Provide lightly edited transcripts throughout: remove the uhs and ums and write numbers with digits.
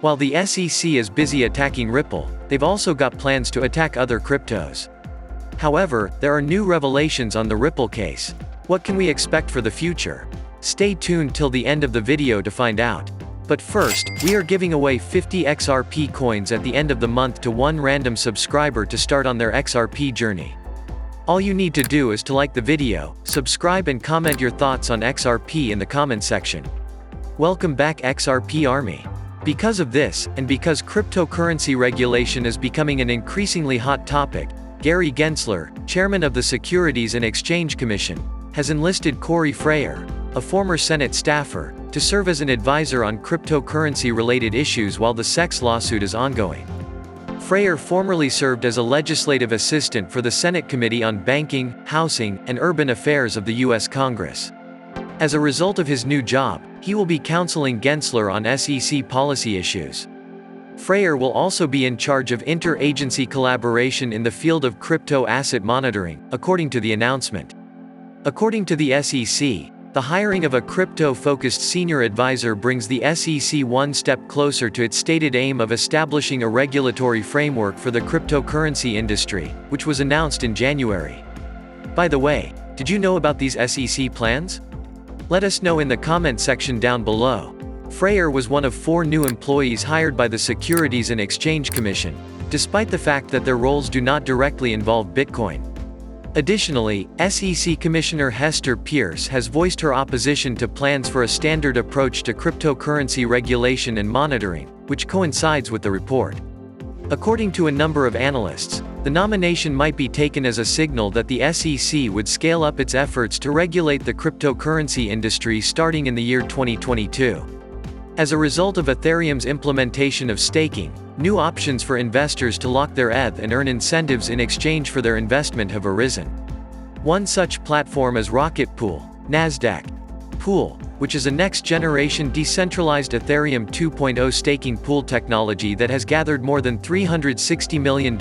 While the SEC is busy attacking Ripple, they've also got plans to attack other cryptos. However, there are new revelations on the Ripple case. What can we expect for the future? Stay tuned till the end of the video to find out. But first, we are giving away 50 XRP coins at the end of the month to one random subscriber to start on their XRP journey. All you need to do is to like the video, subscribe and comment your thoughts on XRP in the comment section. Welcome back XRP Army. Because of this, and because cryptocurrency regulation is becoming an increasingly hot topic, Gary Gensler, chairman of the Securities and Exchange Commission, has enlisted Corey Freyer, a former Senate staffer, to serve as an advisor on cryptocurrency-related issues while the SEC lawsuit is ongoing. Freyer formerly served as a legislative assistant for the Senate Committee on Banking, Housing, and Urban Affairs of the U.S. Congress. As a result of his new job, he will be counseling Gensler on SEC policy issues. Freyer will also be in charge of interagency collaboration in the field of crypto asset monitoring, according to the announcement. According to the SEC, the hiring of a crypto-focused senior advisor brings the SEC one step closer to its stated aim of establishing a regulatory framework for the cryptocurrency industry, which was announced in January. By the way, did you know about these SEC plans? Let us know in the comment section down below. Freyer was one of 4 new employees hired by the Securities and Exchange Commission, despite the fact that their roles do not directly involve Bitcoin. Additionally, SEC Commissioner Hester Peirce has voiced her opposition to plans for a standard approach to cryptocurrency regulation and monitoring, which coincides with the report. According to a number of analysts, the nomination might be taken as a signal that the SEC would scale up its efforts to regulate the cryptocurrency industry starting in the year 2022. As a result of Ethereum's implementation of staking, new options for investors to lock their ETH and earn incentives in exchange for their investment have arisen. One such platform is Rocket Pool, Nasdaq Pool, which is a next-generation decentralized Ethereum 2.0 staking pool technology that has gathered more than $360 million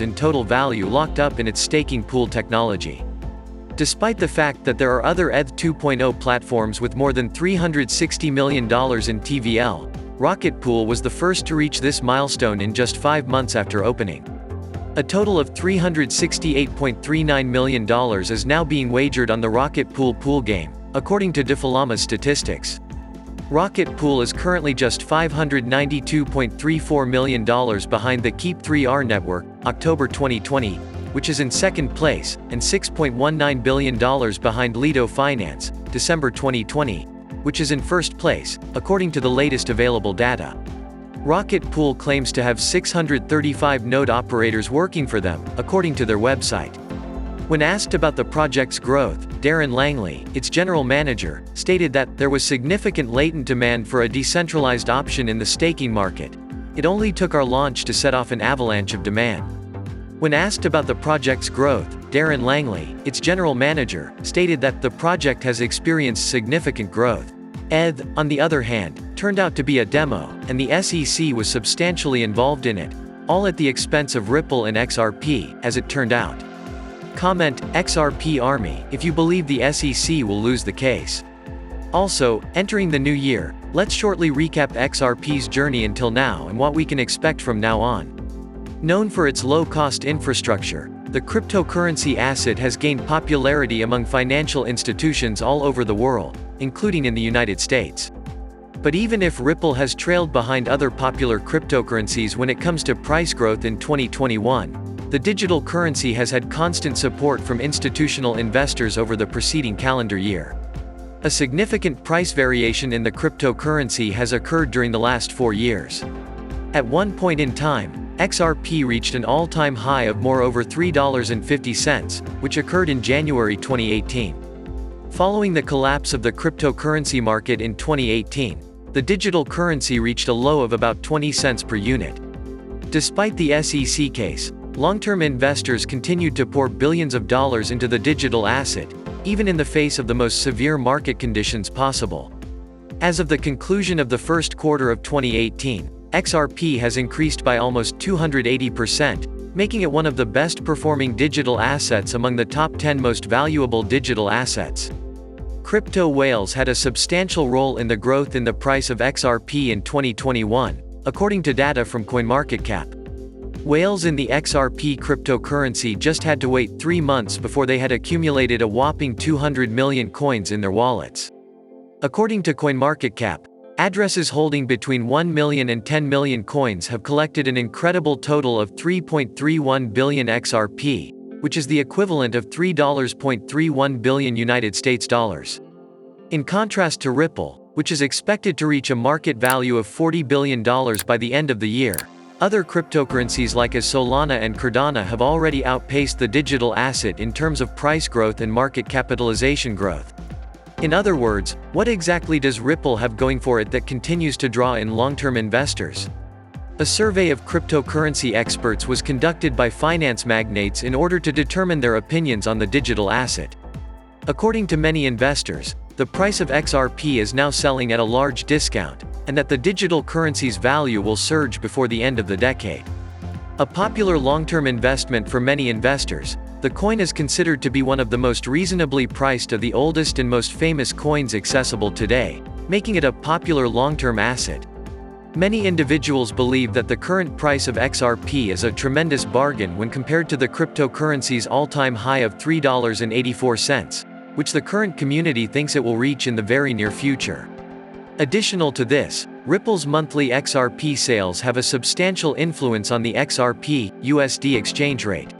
in total value locked up in its staking pool technology. Despite the fact that there are other ETH 2.0 platforms with more than $360 million in TVL, Rocket Pool was the first to reach this milestone in just 5 months after opening. A total of $368.39 million is now being wagered on the Rocket Pool pool game, according to Diffalama's statistics. Rocket Pool is currently just $592.34 million behind the Keep3R network, October 2020, which is in second place, and $6.19 billion behind Lido Finance, December 2020, which is in first place, according to the latest available data. Rocket Pool claims to have 635 node operators working for them, according to their website. When asked about the project's growth, Darren Langley, its general manager, stated that there was significant latent demand for a decentralized option in the staking market. It only took our launch to set off an avalanche of demand. When asked about the project's growth, Darren Langley, its general manager, stated that the project has experienced significant growth. ETH, on the other hand, turned out to be a demo, and the SEC was substantially involved in it, all at the expense of Ripple and XRP, as it turned out. Comment, XRP Army, if you believe the SEC will lose the case. Also, entering the new year, let's shortly recap XRP's journey until now and what we can expect from now on. Known for its low-cost infrastructure, the cryptocurrency asset has gained popularity among financial institutions all over the world, including in the United States. But even if Ripple has trailed behind other popular cryptocurrencies when it comes to price growth in 2021, the digital currency has had constant support from institutional investors over the preceding calendar year. A significant price variation in the cryptocurrency has occurred during the last 4 years. At one point in time, XRP reached an all-time high of over $3.50, which occurred in January 2018. Following the collapse of the cryptocurrency market in 2018, the digital currency reached a low of about 20 cents per unit. Despite the SEC case, long-term investors continued to pour billions of dollars into the digital asset, even in the face of the most severe market conditions possible. As of the conclusion of the first quarter of 2018, XRP has increased by almost 280%, making it one of the best-performing digital assets among the top 10 most valuable digital assets. Crypto whales had a substantial role in the growth in the price of XRP in 2021, according to data from CoinMarketCap. Whales in the XRP cryptocurrency just had to wait 3 months before they had accumulated a whopping 200 million coins in their wallets. According to CoinMarketCap, addresses holding between 1 million and 10 million coins have collected an incredible total of 3.31 billion XRP, which is the equivalent of $3.31 billion United States dollars. In contrast to Ripple, which is expected to reach a market value of $40 billion by the end of the year, other cryptocurrencies like Solana and Cardano have already outpaced the digital asset in terms of price growth and market capitalization growth. In other words, what exactly does Ripple have going for it that continues to draw in long-term investors? A survey of cryptocurrency experts was conducted by finance magnates in order to determine their opinions on the digital asset. According to many investors, the price of XRP is now selling at a large discount, and that the digital currency's value will surge before the end of the decade. A popular long-term investment for many investors, the coin is considered to be one of the most reasonably priced of the oldest and most famous coins accessible today, making it a popular long-term asset. Many individuals believe that the current price of XRP is a tremendous bargain when compared to the cryptocurrency's all-time high of $3.84, which the current community thinks it will reach in the very near future. Additional to this, Ripple's monthly XRP sales have a substantial influence on the XRP/USD exchange rate.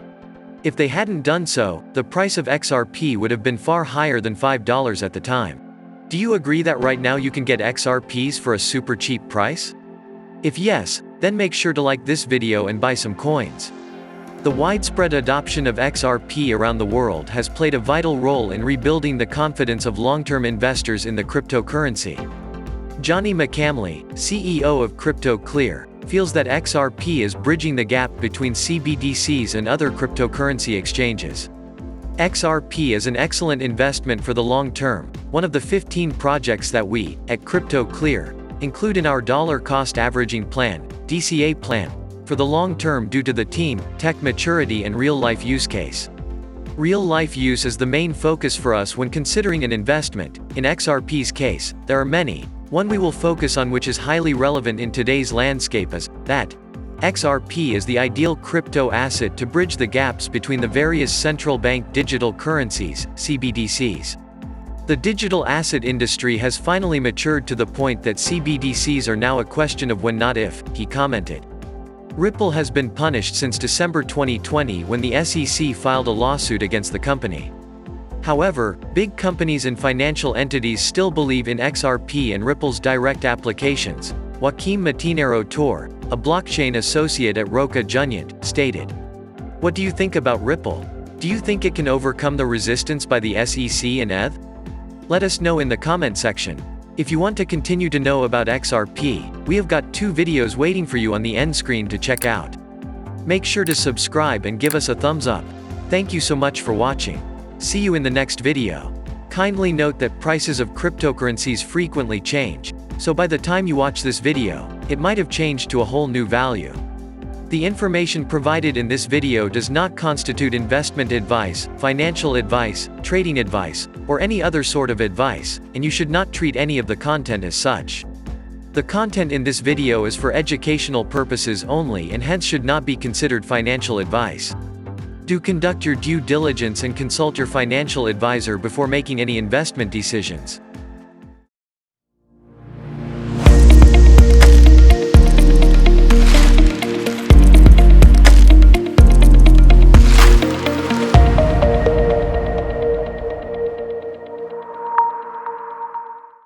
If they hadn't done so, the price of XRP would have been far higher than $5 at the time. Do you agree that right now you can get XRPs for a super cheap price? If yes, then make sure to like this video and buy some coins. The widespread adoption of XRP around the world has played a vital role in rebuilding the confidence of long-term investors in the cryptocurrency. Johnny McCamley, CEO of CryptoClear, feels that XRP is bridging the gap between CBDCs and other cryptocurrency exchanges. XRP is an excellent investment for the long term, one of the 15 projects that we, at CryptoClear, include in our dollar cost averaging plan, DCA plan, for the long term due to the team, tech maturity and real-life use case. Real-life use is the main focus for us when considering an investment. In XRP's case, there are many. One we will focus on which is highly relevant in today's landscape is that XRP is the ideal crypto asset to bridge the gaps between the various central bank digital currencies, CBDCs. The digital asset industry has finally matured to the point that CBDCs are now a question of when, not if, he commented. Ripple has been punished since December 2020 when the SEC filed a lawsuit against the company. However, big companies and financial entities still believe in XRP and Ripple's direct applications. Joaquim Matinero Tor, a blockchain associate at Roca Junyent, stated. What do you think about Ripple? Do you think it can overcome the resistance by the SEC and ETH? Let us know in the comment section. If you want to continue to know about XRP, we have got 2 videos waiting for you on the end screen to check out. Make sure to subscribe and give us a thumbs up. Thank you so much for watching. See you in the next video. Kindly note that prices of cryptocurrencies frequently change, so by the time you watch this video, it might have changed to a whole new value. The information provided in this video does not constitute investment advice, financial advice, trading advice, or any other sort of advice, and you should not treat any of the content as such. The content in this video is for educational purposes only and hence should not be considered financial advice. Do conduct your due diligence and consult your financial advisor before making any investment decisions.